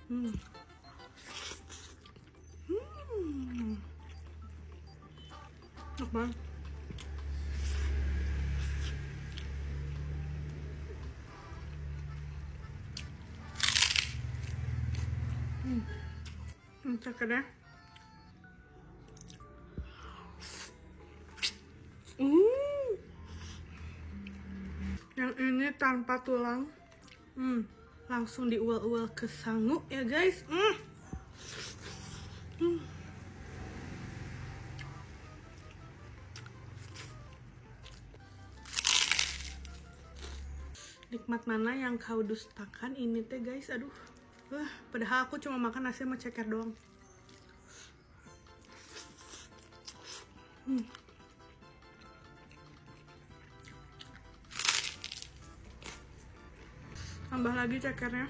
Hmm. Enak banget. Cekernya. Yang ini tanpa tulang. Langsung diuel-uel ke sangu ya guys. Nikmat mana yang kau dustakan ini teh guys, aduh. Padahal aku cuma makan nasi sama ceker doang. Tambah lagi cekernya.